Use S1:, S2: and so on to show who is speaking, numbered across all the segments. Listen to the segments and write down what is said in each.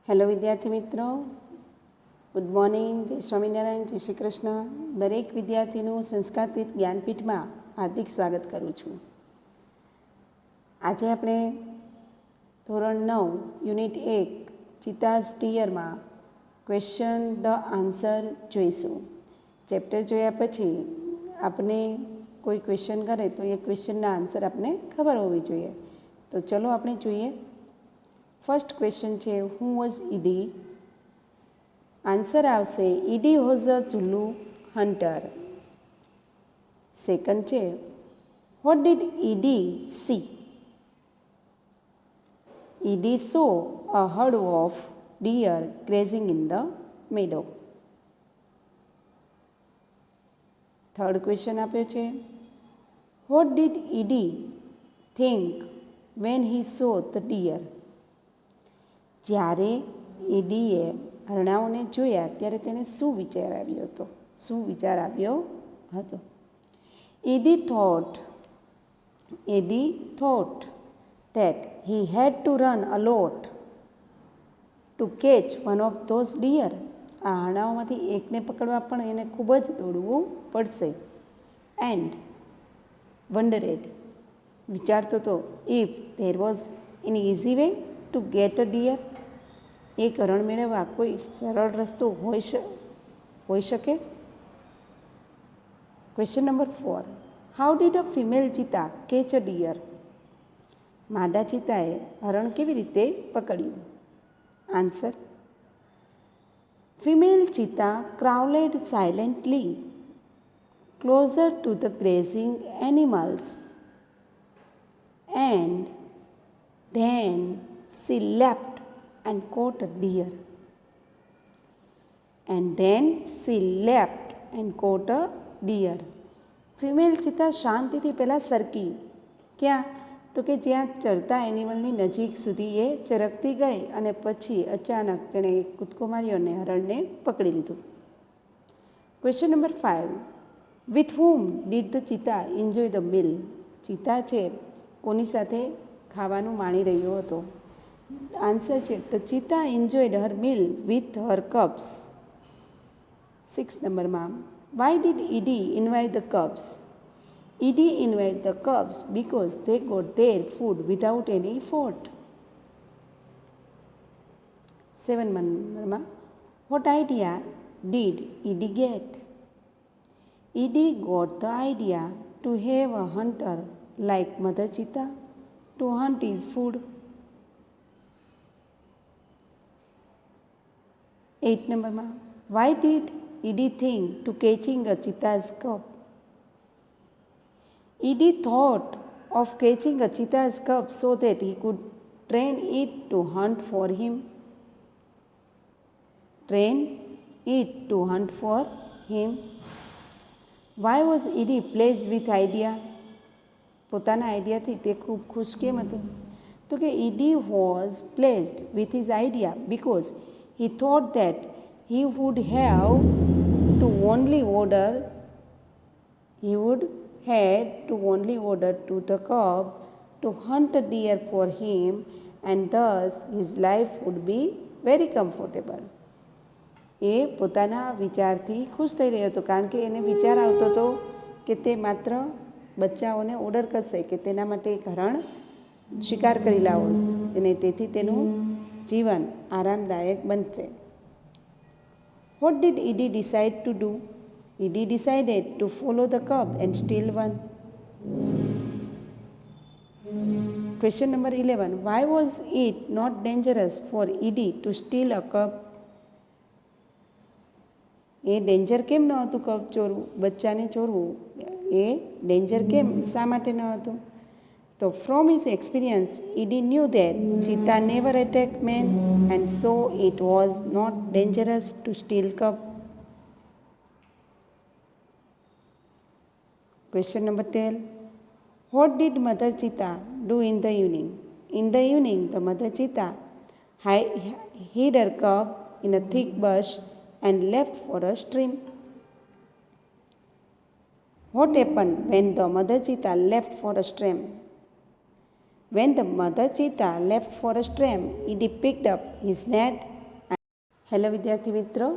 S1: Hello વિદ્યાર્થી મિત્રો, good morning, જય સ્વામિનારાયણ, જય શ્રી કૃષ્ણ. દરેક વિદ્યાર્થીનું સંસ્કારતીર્થ જ્ઞાનપીઠમાં હાર્દિક સ્વાગત કરું છું. આજે આપણે ધોરણ 9 યુનિટ 1 ચિતાઝ ટીયરમાં ક્વેશ્ચન ધ આન્સર જોઈશું. ચેપ્ટર જોયા પછી આપણે કોઈ ક્વેશ્ચન કરે તો એ ક્વેશ્ચનના આન્સર આપણને ખબર હોવી જોઈએ. તો ચલો આપણે જોઈએ. ફર્સ્ટ ક્વેશ્ચન છે, હુ વોઝ ઈડી? આન્સર આવશે, ઈડી વોઝ અ ચુલ્લુ હન્ટર. સેકન્ડ છે, what did Ed see? Ed saw a herd of deer grazing in the meadow. Third question આપ્યો છે, what did Ed think when he saw the deer? જ્યારે ઈડીએ હરણાઓને જોયા ત્યારે તેને શું વિચાર આવ્યો હતો? Eddie thought that he had to run a lot to catch one of those deer. આ હરણાઓમાંથી એકને પકડવા પણ એને ખૂબ જ દોડવું પડશે. એન્ડ wondered, વિચારતો હતો, if there was an easy way to get a deer, એક હરણ મેળવવા કોઈ સરળ રસ્તો હોઈ શકે? Question number 4, how did a female cheetah catch a deer? માદા ચિતાએ હરણ કેવી રીતે પકડ્યું? Answer, female cheetah crawled silently closer to the grazing animals and then she leapt and caught a deer. Female cheetah શાંતિથી પહેલાં સરકી. ક્યાં? તો કે જ્યાં ચરતા એનિમલની નજીક સુધી એ ચરકતી ગઈ અને પછી અચાનક તેણે એક કૂદકો માર્યો અને હરણને પકડી લીધું. Question number 5, with whom did the cheetah enjoy the meal? Cheetah છે કોની સાથે ખાવાનું માણી રહ્યો હતો? આન્સર છે, the cheetah enjoyed her meal with her cubs. 6 નંબરમાં, why did Eddie invite the cubs? Eddie invite the cubs because they got their food without any effort. 7 નંબરમાં, what idea did Eddie get? Eddie got the idea to have a hunter like mother cheetah to hunt his food. 8 નંબરમાં, why did Eddie think to catching a cheetah's cub? Eddie thought of catching a cheetah's cub so that he could train it to hunt for him. Why was Eddie pleased with idea? પોતાના આઈડિયાથી તે ખૂબ ખુશ કેમ હતો? તો કે ED was pleased with his idea because he thought that he would have to only order to the cub to hunt a deer for him, and thus his life would be very comfortable. એ પોતાના વિચારથી ખુશ થઈ રહ્યો હતો કારણ કે એને વિચાર આવતો હતો કે તે માત્ર બચ્ચાઓને ઓર્ડર કરશે કે તેના માટે એક હરણ શિકાર કરી લાવો અને તેથી તેનું જીવન આરામદાયક બનશે. What did Eddie decide to do? Eddie decided to follow the cub and steal one. Question number 11, why was it not dangerous for Eddie to steal a cub? એ ડેન્જર કેમ ન હતું કબ ચોરવું, બચ્ચાને ચોરવું? એ ડેન્જર કેમ, શા માટે ન હતું? તો from his experience Eddie knew that cheetah never attack man and so it was not dangerous to steal cub. Question number 12, what did mother cheetah do in the evening? In the evening the mother cheetah hid her cub in a thick bush and left for a stream. What happened when the mother cheetah left for a stream? When the mother cheetah left for a stream, Edie picked up his net hello વિદ્યાર્થી મિત્રો,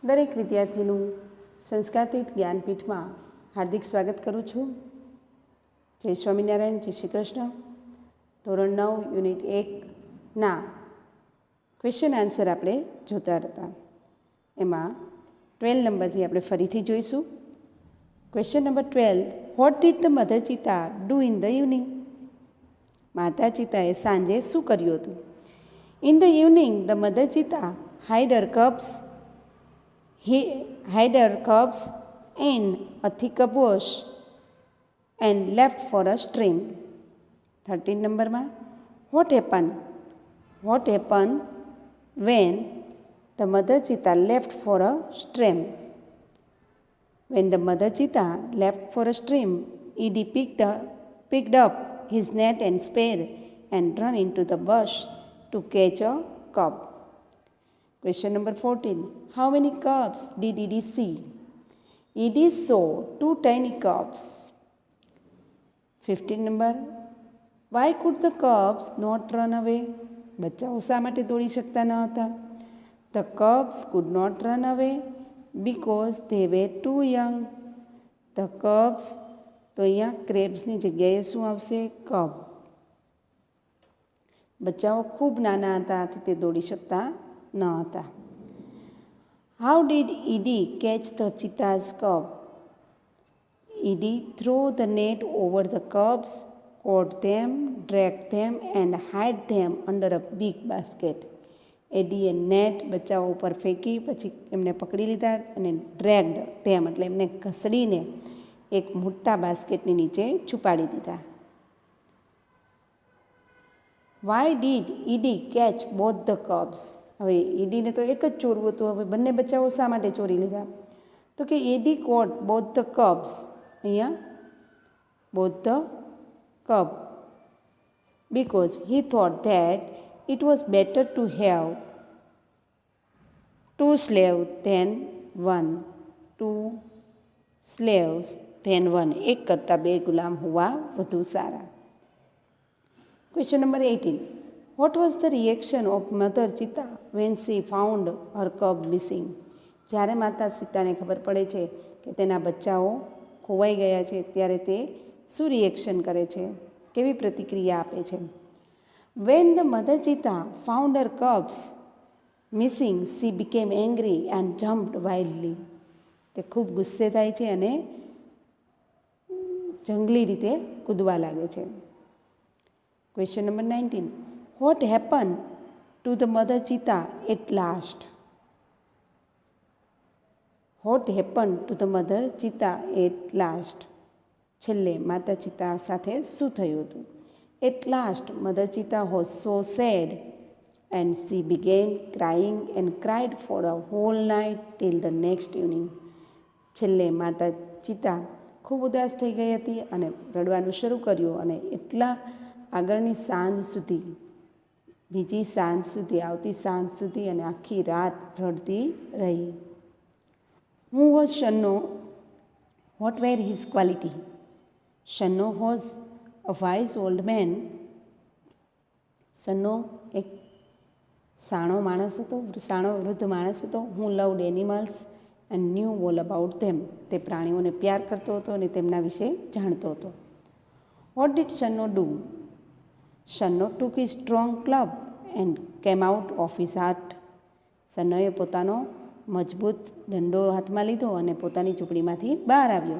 S1: દરેક વિદ્યાર્થીનું સંસ્કારતીત જ્ઞાનપીઠમાં હાર્દિક સ્વાગત કરું છું. જય સ્વામિનારાયણ, જય શ્રી કૃષ્ણ. ધોરણ 9 યુનિટ 1ના ક્વેશ્ચન આન્સર આપણે જોતા હતા. એમાં 12 નંબરથી આપણે ફરીથી જોઈશું. Question number 12, what did the mother cheetah do in the evening? માતા ચિતાએ સાંજે શું કર્યું હતું? In the evening, the mother cheetah hid her cubs in a thick bush and left for a stream. 13 number, what happened when the mother cheetah left for a stream? When the mother cheetah left for a stream, Edie picked up his net and spear and ran into the bush to catch a cub. Question number 14. How many cubs did Edie see? Edie saw 2 tiny cubs. 15 number. Why could the cubs not run away? બચ્ચાઓ શા માટે દોડી શકતા ન હતા? The cubs could not run away because they were too young. The cubs, તો અહીંયા ક્રેબ્સની જગ્યાએ શું આવશે? cub. બચ્ચાઓ ખૂબ નાના હતા, તે દોડી શકતા ન હતા. How did Edie catch the cheetah's cub? Edie threw the net over the cubs, caught them, dragged them and hid them under a big basket. એડીએ નેટ બચ્ચાઓ ઉપર ફેંકી પછી એમને પકડી લીધા અને ડ્રેગ્ડ તેમ એટલે એમને ઘસડીને એક મોટા બાસ્કેટની નીચે છુપાડી દીધા. Why did Edie catch both the cubs? હવે એડીને તો એક જ ચોરવું હતું, હવે બંને બચ્ચાઓ શા માટે ચોરી લીધા? તો કે એડી caught both the cubs, અહીંયા both the cub, because he thought that it was better to have 2 slaves than 1. 2 slaves than 1. એક કરતાં 2 ગુલામ હોવા વધુ સારા. Question number 18. What was the reaction of mother cheetah when she found her cub missing? જ્યારે માતા સીતાને ખબર પડે છે કે તેના બચ્ચાઓ ખોવાઈ ગયા છે ત્યારે તે શું રિએક્શન કરે છે, કેવી પ્રતિક્રિયા આપે છે? When the mother cheetah found her cubs missing, she became angry and jumped wildly. તે ખૂબ ગુસ્સે થાય છે અને જંગલી રીતે કૂદવા લાગે છે. Question number 19. What happened to the mother cheetah at last? What happened to the mother cheetah at last? છેલ્લે માતા ચિતા સાથે શું થયું હતું? At last, mother cheetah was so sad and she began crying and cried for a whole night till the next evening. છેલ્લે માતા ચિતા ખૂબ ઉદાસ થઈ ગઈ હતી અને રડવાનું શરૂ કર્યું અને એટલા આગળની સાંજ સુધી, બીજી સાંજ સુધી, આવતી સાંજ સુધી અને આખી રાત રડતી રહી. Who was Shanno? What were his quality? Shanno was a wise old man. સન્નો એક સાણો માણસ હતો, સાણો વૃદ્ધ માણસ હતો. Who loved animals and knew all about them. તે પ્રાણીઓને પ્યાર કરતો હતો અને તેમના વિશે જાણતો હતો. What did Shanno do? Shanno took his strong club and came out of his hut. સન્નોએ પોતાનો મજબૂત દંડો હાથમાં લીધો અને પોતાની ઝૂંપડીમાંથી બહાર આવ્યો.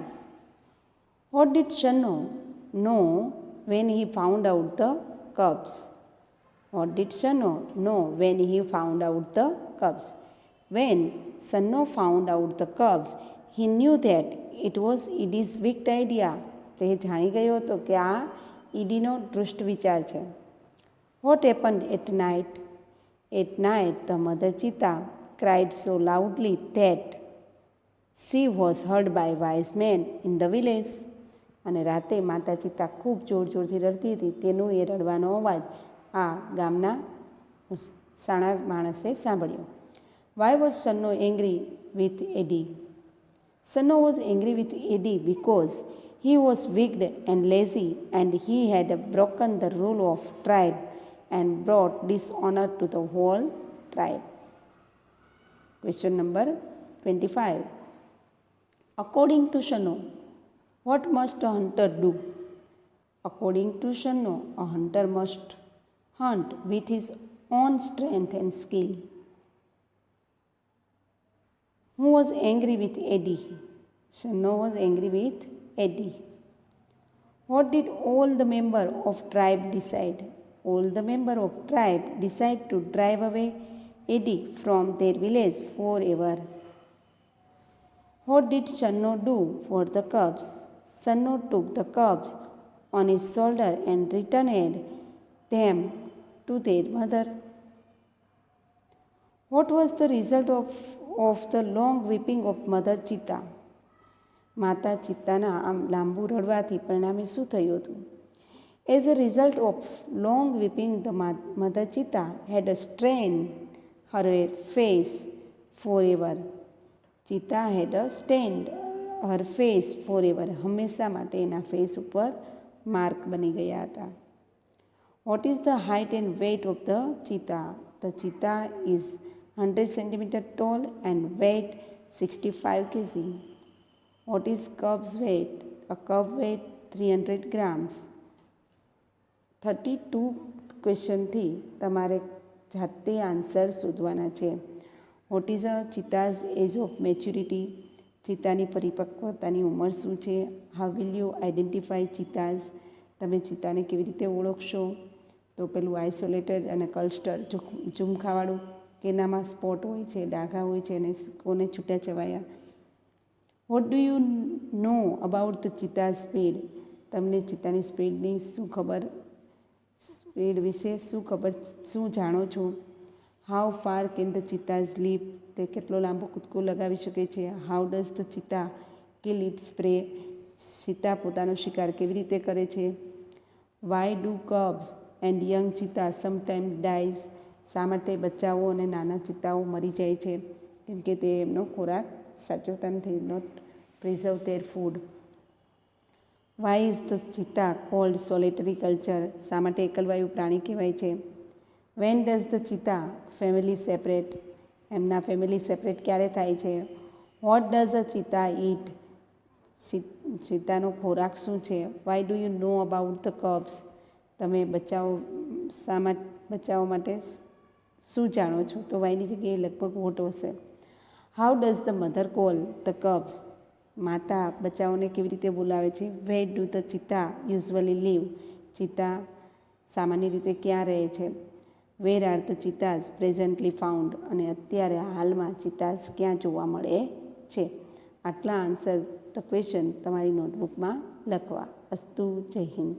S1: What did Shanno know when he found out the cubs? What did Shanno know when he found out the cubs? When Shanno found out the cubs, he knew that it was Edie's wicked idea. તે જાણી ગયો હતો કે આ ઈડીનો દૃષ્ટ વિચાર છે. What happened at night? At night, the mother cheetah cried so loudly that she was heard by wise men in the village. અને રાતે માતા ચિત્તા ખૂબ જોર જોરથી રડતી હતી. તેનો એ રડવાનો અવાજ આ ગામના સાણા માણસે સાંભળ્યો. Why was Shanno angry with Edie? Shanno was angry with Edie because he was wicked and lazy and he had broken the rule of tribe and brought dishonor to the whole tribe. Question number 25. According to Shano, what must a hunter do? According to Shano, a hunter must hunt with his own strength and skill. Who was angry with Eddie? Shano was angry with Eddie. What did all the members of tribe decide? All the members of tribe decide to drive away Eddie from their village forever. What did Shano do for the cubs? Shano took the cubs on his shoulder and returned them to their mother. What was the result of the long weeping of Mother Cheetah? માતા ચિત્તાના આમ લાંબુ રડવાથી પરિણામે શું થયું હતું? As a result of long weeping, the mother cheetah had a strain her face forever. Cheetah had a stained her face forever. હંમેશા માટે એના ફેસ ઉપર માર્ક બની ગયા હતા. What is the height and weight of the cheetah? The cheetah is 100 cm tall and weight 65 kg. What is cub's weight? A cub weight 300 grams. 32 ક્વેશ્ચનથી તમારે જાતે answer શોધવાના છે. What is a cheetah's age of maturity? ચિત્તાની પરિપક્વતાની ઉંમર શું છે? How will you identify cheetahs? તમે ચિત્તાને કેવી રીતે ઓળખશો? તો પેલું આઇસોલેટેડ અને ક્લસ્ટર ઝુમખાવાળું કે એનામાં સ્પોટ હોય છે, ડાઘા હોય છે અને કોને છૂટા છવાયા. What do you know about the cheetah speed? તમને ચિત્તાની સ્પીડની શું ખબર? સ્પીડ વિશે શું જાણો છો? How far can the cheetah leap? તે કેટલો લાંબો કૂદકો લગાવી શકે છે? How does the cheetah kill its prey? ચિત્તા પોતાનો શિકાર કેવી રીતે કરે છે? Why do cubs and young cheetah sometime dies? શા માટે બચ્ચાઓ અને નાના ચિત્તાઓ મરી જાય છે? કેમ કે તે એમનો ખોરાક સાચવતા નથી, not preserve their food. Why is the cheetah called solitary culture? શા માટે એકલવાયુ પ્રાણી કહેવાય છે? When does the cheetah family separate? એમના ફેમિલી સેપરેટ ક્યારે થાય છે? વોટ ડઝ અ ચિત્તા ઈટ? ચિત્તાનો ખોરાક શું છે? Why do you know about the cubs? તમે બચ્ચાઓ માટે શું જાણો છો? તો વાયની જગ્યાએ લગભગ વોટ હશે. How does the mother call the cubs? માતા બચ્ચાઓને કેવી રીતે બોલાવે છે? Where do the cheetah usually live? ચિત્તા સામાન્ય રીતે ક્યાં રહે છે? Where are the cheetahs presently found? અને અત્યારે હાલમાં ચિત્તાઝ ક્યાં જોવા મળે છે? આટલા આન્સર ધ ક્વેશ્ચન તમારી નોટબુકમાં લખવા. અસ્તુ. જય હિન્દ.